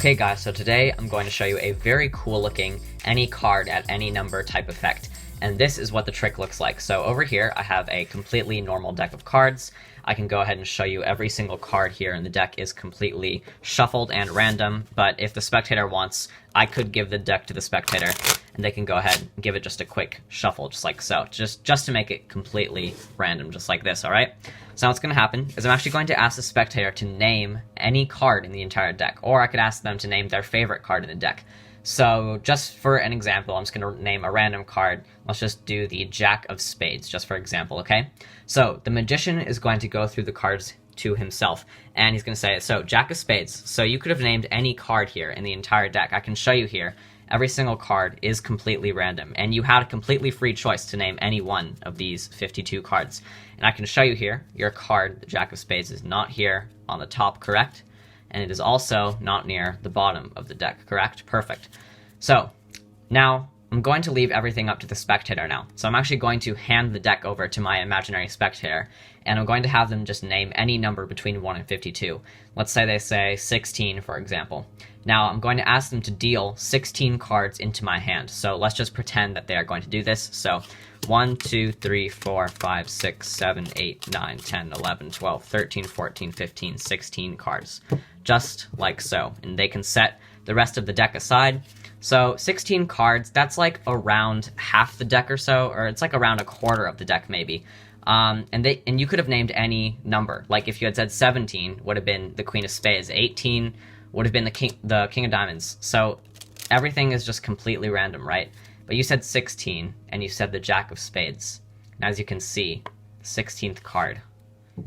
Okay guys, so today I'm going to show you a very cool looking any card at any number type effect. And this is what the trick looks like. So over here I have a completely normal deck of cards. I can go ahead and show you every single card here in the deck is completely shuffled and random, but if the spectator wants, I could give the deck to the spectator and they can go ahead and give it just a quick shuffle, just like so, just to make it completely random, just like this, alright? So now what's going to happen is I'm actually going to ask the spectator to name any card in the entire deck, or I could ask them to name their favorite card in the deck. So just for an example, I'm just going to name a random card. Let's just do the Jack of Spades, just for example, okay? So the magician is going to go through the cards to himself, and he's going to say, so Jack of Spades. So you could have named any card here in the entire deck. I can show you here. Every single card is completely random, and you had a completely free choice to name any one of these 52 cards. And I can show you here, your card, the Jack of Spades, is not here on the top, correct? And it is also not near the bottom of the deck, correct? Perfect. So now I'm going to leave everything up to the spectator now. So I'm actually going to hand the deck over to my imaginary spectator, and I'm going to have them just name any number between 1 and 52. Let's say they say 16, for example. Now I'm going to ask them to deal 16 cards into my hand. So let's just pretend that they are going to do this. So 1, 2, 3, 4, 5, 6, 7, 8, 9, 10, 11, 12, 13, 14, 15, 16 cards. Just like so. And they can set the rest of the deck aside. So 16 cards, that's like around half the deck or so, or it's like around a quarter of the deck maybe. And you could have named any number. Like if you had said 17, would have been the Queen of Spades. 18 would have been the King of Diamonds. So everything is just completely random, right? But you said 16, and you said the Jack of Spades. And as you can see, the 16th card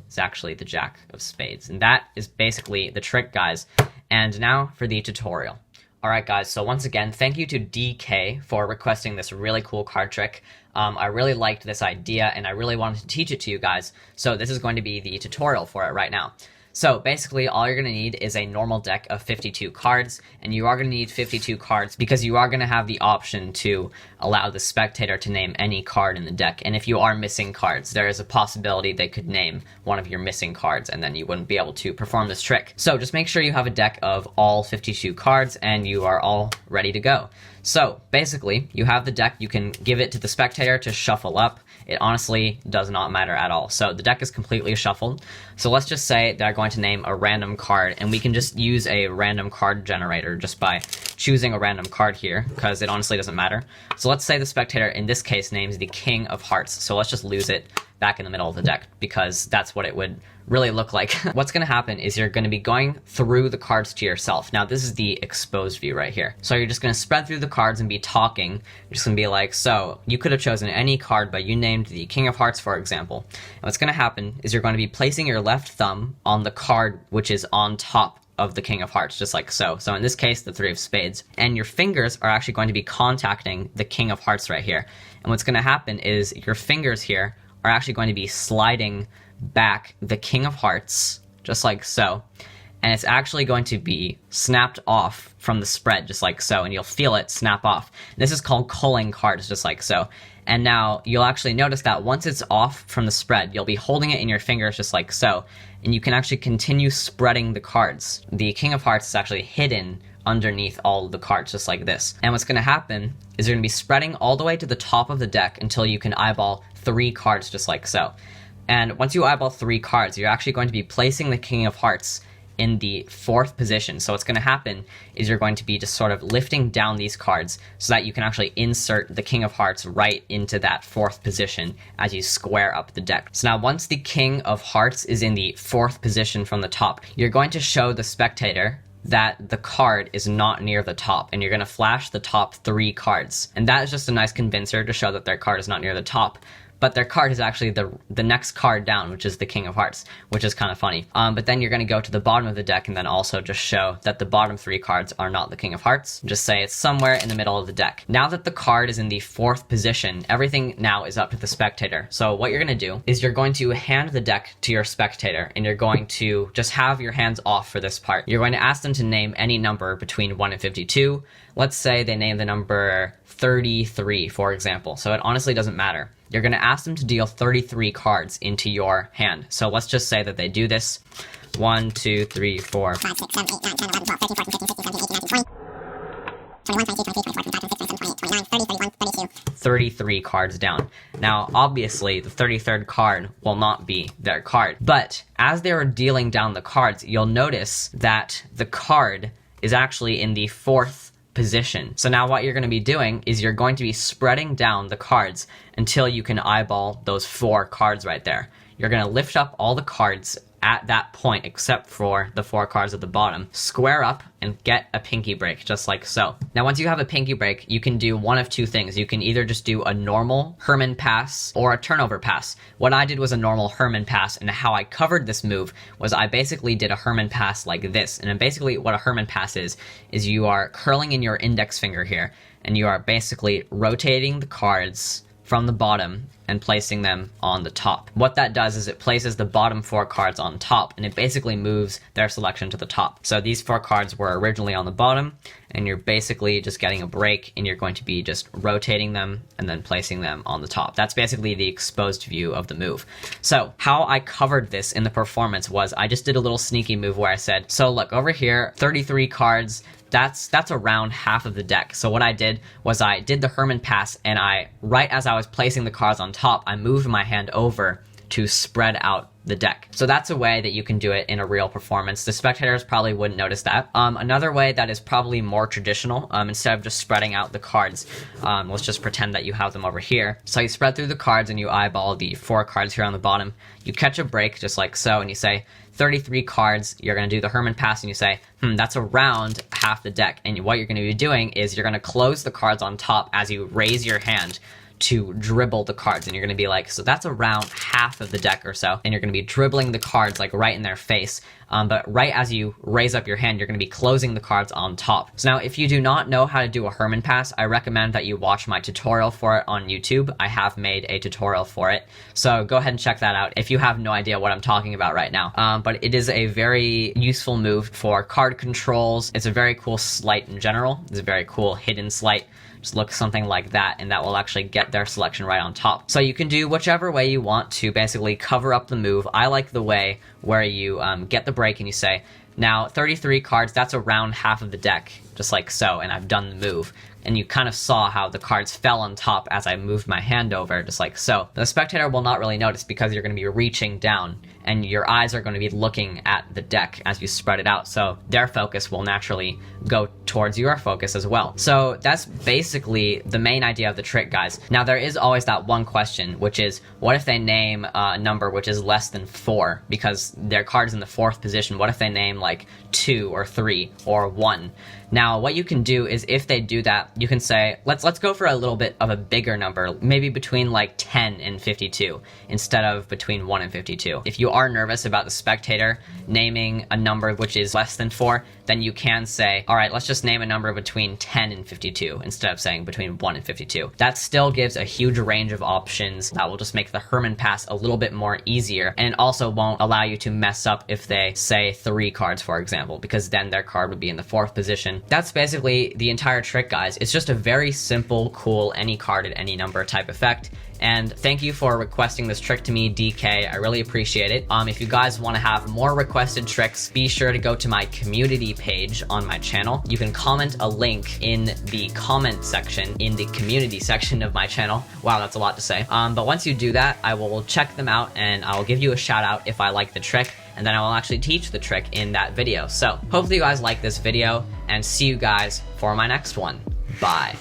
is actually the Jack of Spades. And that is basically the trick, guys. And now for the tutorial. Alright guys, so once again, thank you to DK for requesting this really cool card trick. I really liked this idea, and I really wanted to teach it to you guys, so this is going to be the tutorial for it right now. So basically, all you're going to need is a normal deck of 52 cards, and you are going to need 52 cards because you are going to have the option to allow the spectator to name any card in the deck. And if you are missing cards, there is a possibility they could name one of your missing cards, and then you wouldn't be able to perform this trick. So just make sure you have a deck of all 52 cards, and you are all ready to go. So basically, you have the deck, you can give it to the spectator to shuffle up. It honestly does not matter at all. So the deck is completely shuffled. So let's just say they're going to name a random card, and we can just use a random card generator just by choosing a random card here, because it honestly doesn't matter. So let's say the spectator, in this case, names the King of Hearts. So let's just lose it back in the middle of the deck, because that's what it would really look like. What's going to happen is you're going to be going through the cards to yourself. Now this is the exposed view right here. So you're just going to spread through the cards and be talking. You're just going to be like, so you could have chosen any card, but you named the King of Hearts, for example. And what's going to happen is you're going to be placing your left thumb on the card which is on top of the King of Hearts, just like so. So in this case, the 3 of Spades. And your fingers are actually going to be contacting the King of Hearts right here. And what's going to happen is your fingers here are actually going to be sliding back the King of Hearts, just like so. And it's actually going to be snapped off from the spread, just like so, and you'll feel it snap off. And this is called culling cards, just like so. And now you'll actually notice that once it's off from the spread, you'll be holding it in your fingers, just like so, and you can actually continue spreading the cards. The King of Hearts is actually hidden underneath all of the cards, just like this. And what's going to happen is you're going to be spreading all the way to the top of the deck until you can eyeball 3 cards, just like so. And once you eyeball 3 cards, you're actually going to be placing the King of Hearts in the 4th position. So what's going to happen is you're going to be just sort of lifting down these cards so that you can actually insert the King of Hearts right into that 4th position as you square up the deck. So now once the King of Hearts is in the 4th position from the top, you're going to show the spectator that the card is not near the top, and you're going to flash the top 3 cards. And that is just a nice convincer to show that their card is not near the top. But their card is actually the next card down, which is the King of Hearts, which is kind of funny. But then you're going to go to the bottom of the deck and then also just show that the bottom 3 cards are not the King of Hearts. Just say it's somewhere in the middle of the deck. Now that the card is in the 4th position, everything now is up to the spectator. So what you're going to do is you're going to hand the deck to your spectator, and you're going to just have your hands off for this part. You're going to ask them to name any number between 1 and 52. let's say they name the number 33, for example. So it honestly doesn't matter. You're going to ask them to deal 33 cards into your hand. So let's just say that they do this. 1, 2, 3, 4, 5, 6, 7, 8, 9, 10, 11, 12, 13, 14, 15, 16, 17, 18, 19, 20. 21, 22, 23, 24, 25, 26, 27, 28, 29, 30, 31, 32. 33 cards down. Now, obviously, the 33rd card will not be their card. But as they are dealing down the cards, you'll notice that the card is actually in the 4th position. So now what you're going to be doing is you're going to be spreading down the cards until you can eyeball those 4 cards right there. You're going to lift up all the cards at that point, except for the 4 cards at the bottom, square up and get a pinky break, just like so. Now, once you have a pinky break, you can do one of 2 things. You can either just do a normal Herman pass or a turnover pass. What I did was a normal Herman pass, and how I covered this move was I basically did a Herman pass like this. And then basically what a Herman pass is you are curling in your index finger here, and you are basically rotating the cards from the bottom and placing them on the top. What that does is it places the bottom 4 cards on top, and it basically moves their selection to the top. So these 4 cards were originally on the bottom, and you're basically just getting a break, and you're going to be just rotating them and then placing them on the top. That's basically the exposed view of the move. So how I covered this in the performance was I just did a little sneaky move where I said, so look over here, 33 cards, that's around half of the deck. So what I did was I did the Herman pass, and right as I was placing the cards on top, I moved my hand over to spread out the deck. So that's a way that you can do it in a real performance. The spectators probably wouldn't notice that. Another way that is probably more traditional, instead of just spreading out the cards, let's just pretend that you have them over here. So you spread through the cards and you eyeball the 4 cards here on the bottom. You catch a break just like so, and you say 33 cards. You're going to do the Herman pass, and you say, that's around half the deck. And what you're going to be doing is you're going to close the cards on top as you raise your hand to dribble the cards, and you're going to be like, so that's around half of the deck or so, and you're going to be dribbling the cards like right in their face, but right as you raise up your hand, you're going to be closing the cards on top. So now, if you do not know how to do a Herman pass, I recommend that you watch my tutorial for it on YouTube. I have made a tutorial for it, so go ahead and check that out if you have no idea what I'm talking about right now. But it is a very useful move for card controls. It's a very cool sleight in general. It's a very cool hidden sleight. Just look something like that, and that will actually get their selection right on top. So you can do whichever way you want to basically cover up the move. I like the way where you get the break and you say, now 33 cards, that's around half of the deck, just like so, and I've done the move. And you kind of saw how the cards fell on top as I moved my hand over, just like so. The spectator will not really notice because you're going to be reaching down, and your eyes are going to be looking at the deck as you spread it out, so their focus will naturally go towards your focus as well. So that's basically the main idea of the trick, guys. Now, there is always that one question, which is, what if they name a number which is less than 4, because their card's in the 4th position? What if they name like 2 or 3 or 1? Now, what you can do is, if they do that, you can say, let's go for a little bit of a bigger number, maybe between like 10 and 52, instead of between 1 and 52. If you are nervous about the spectator naming a number which is less than 4, then you can say, all right, let's just name a number between 10 and 52, instead of saying between 1 and 52. That still gives a huge range of options that will just make the Herman pass a little bit more easier, and also won't allow you to mess up if they say 3 cards, for example, because then their card would be in the 4th position. That's basically the entire trick, guys. It's just a very simple, cool, any card at any number type effect. And thank you for requesting this trick to me, DK. I really appreciate it. If you guys want to have more requested tricks, be sure to go to my community page on my channel. You can comment a link in the comment section, in the community section of my channel. Wow, that's a lot to say. But once you do that, I will check them out, and I will give you a shout out if I like the trick, and then I will actually teach the trick in that video. So hopefully you guys like this video, and see you guys for my next one. Bye.